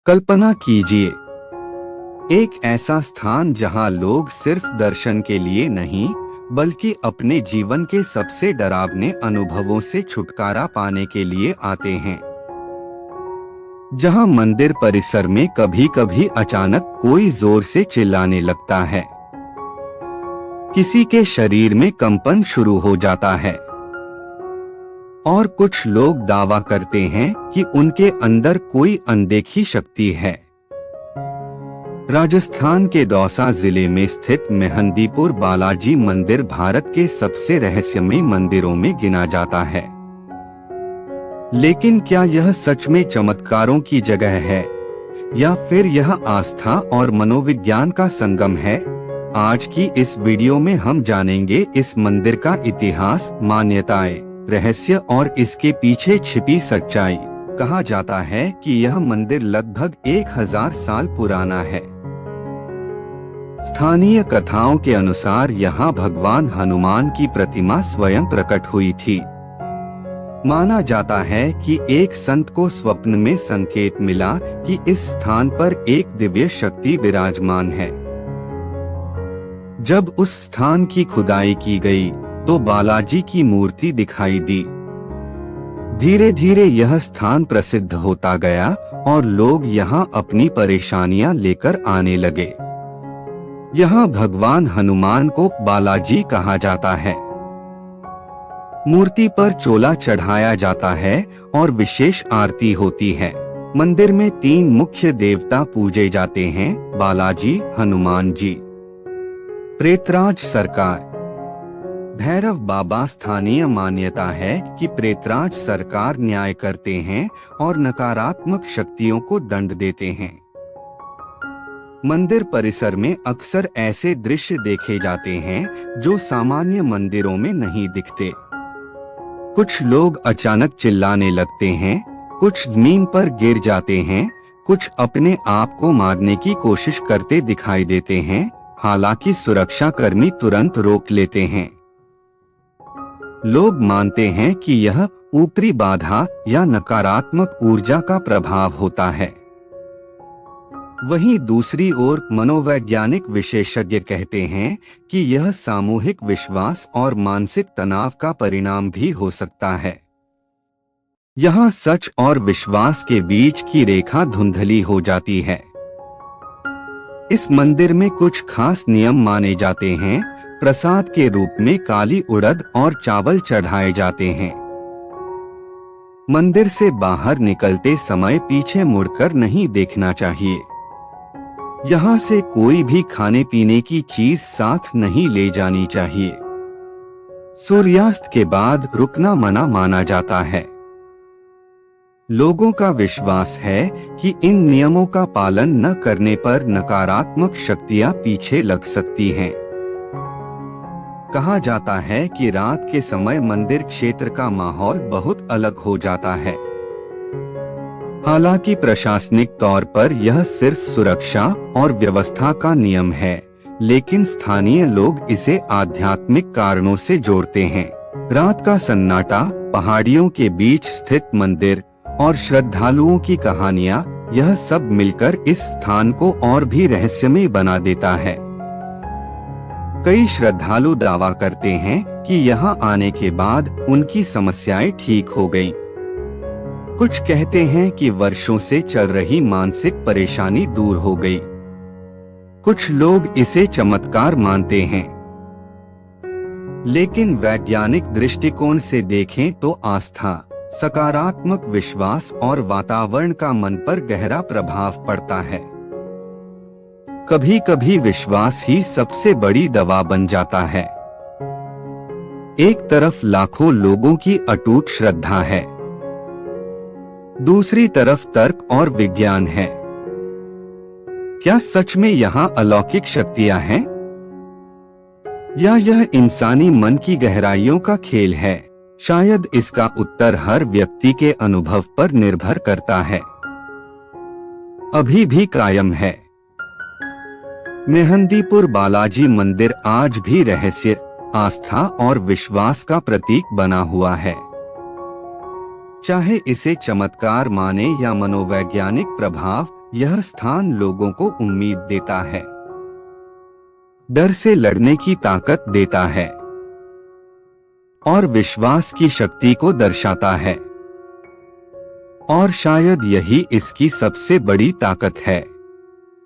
कल्पना कीजिए, एक ऐसा स्थान जहां लोग सिर्फ दर्शन के लिए नहीं बल्कि अपने जीवन के सबसे डरावने अनुभवों से छुटकारा पाने के लिए आते हैं। जहां मंदिर परिसर में कभी कभी अचानक कोई जोर से चिल्लाने लगता है, किसी के शरीर में कंपन शुरू हो जाता है और कुछ लोग दावा करते हैं कि उनके अंदर कोई अनदेखी शक्ति है। राजस्थान के दौसा जिले में स्थित मेहंदीपुर बालाजी मंदिर भारत के सबसे रहस्यमय मंदिरों में गिना जाता है। लेकिन क्या यह सच में चमत्कारों की जगह है या फिर यह आस्था और मनोविज्ञान का संगम है? आज की इस वीडियो में हम जानेंगे इस मंदिर का इतिहास, मान्यताएं, रहस्य और इसके पीछे छिपी सच्चाई। कहा जाता है कि यह मंदिर लगभग 1000 साल पुराना है। स्थानीय कथाओं के अनुसार यहाँ भगवान हनुमान की प्रतिमा स्वयं प्रकट हुई थी। माना जाता है कि एक संत को स्वप्न में संकेत मिला कि इस स्थान पर एक दिव्य शक्ति विराजमान है। जब उस स्थान की खुदाई की गई तो बालाजी की मूर्ति दिखाई दी। धीरे धीरे यह स्थान प्रसिद्ध होता गया और लोग यहाँ अपनी परेशानियां लेकर आने लगे। यहाँ भगवान हनुमान को बालाजी कहा जाता है। मूर्ति पर चोला चढ़ाया जाता है और विशेष आरती होती है। मंदिर में 3 मुख्य देवता पूजे जाते हैं: बालाजी, हनुमान जी, प्रेतराज सरकार, भैरव बाबा। स्थानीय मान्यता है कि प्रेतराज सरकार न्याय करते हैं और नकारात्मक शक्तियों को दंड देते हैं। मंदिर परिसर में अक्सर ऐसे दृश्य देखे जाते हैं जो सामान्य मंदिरों में नहीं दिखते। कुछ लोग अचानक चिल्लाने लगते हैं, कुछ जमीन पर गिर जाते हैं, कुछ अपने आप को मारने की कोशिश करते दिखाई देते हैं। हालांकि सुरक्षा कर्मी तुरंत रोक लेते हैं। लोग मानते हैं कि यह ऊपरी बाधा या नकारात्मक ऊर्जा का प्रभाव होता है। वहीं दूसरी ओर मनोवैज्ञानिक विशेषज्ञ कहते हैं कि यह सामूहिक विश्वास और मानसिक तनाव का परिणाम भी हो सकता है। यहाँ सच और विश्वास के बीच की रेखा धुंधली हो जाती है। इस मंदिर में कुछ खास नियम माने जाते हैं। प्रसाद के रूप में काली उड़द और चावल चढ़ाए जाते हैं। मंदिर से बाहर निकलते समय पीछे मुड़कर नहीं देखना चाहिए। यहाँ से कोई भी खाने पीने की चीज साथ नहीं ले जानी चाहिए। सूर्यास्त के बाद रुकना मना माना जाता है। लोगों का विश्वास है कि इन नियमों का पालन न करने पर नकारात्मक शक्तियां पीछे लग सकती हैं। कहा जाता है कि रात के समय मंदिर क्षेत्र का माहौल बहुत अलग हो जाता है। हालांकि प्रशासनिक तौर पर यह सिर्फ सुरक्षा और व्यवस्था का नियम है, लेकिन स्थानीय लोग इसे आध्यात्मिक कारणों से जोड़ते हैं। रात का सन्नाटा, पहाड़ियों के बीच स्थित मंदिर और श्रद्धालुओं की कहानियां, यह सब मिलकर इस स्थान को और भी रहस्यमय बना देता है। कई श्रद्धालु दावा करते हैं कि यहाँ आने के बाद उनकी समस्याएं ठीक हो गईं। कुछ कहते हैं कि वर्षों से चल रही मानसिक परेशानी दूर हो गई। कुछ लोग इसे चमत्कार मानते हैं। लेकिन वैज्ञानिक दृष्टिकोण से देखें तो आस्था, सकारात्मक विश्वास और वातावरण का मन पर गहरा प्रभाव पड़ता है। कभी कभी विश्वास ही सबसे बड़ी दवा बन जाता है। एक तरफ लाखों लोगों की अटूट श्रद्धा है, दूसरी तरफ तर्क और विज्ञान है। क्या सच में यहाँ अलौकिक शक्तियां हैं या यह इंसानी मन की गहराइयों का खेल है? शायद इसका उत्तर हर व्यक्ति के अनुभव पर निर्भर करता है। अभी भी कायम है। मेहंदीपुर बालाजी मंदिर आज भी रहस्य, आस्था और विश्वास का प्रतीक बना हुआ है। चाहे इसे चमत्कार माने या मनोवैज्ञानिक प्रभाव, यह स्थान लोगों को उम्मीद देता है, डर से लड़ने की ताकत देता है और विश्वास की शक्ति को दर्शाता है। और शायद यही इसकी सबसे बड़ी ताकत है।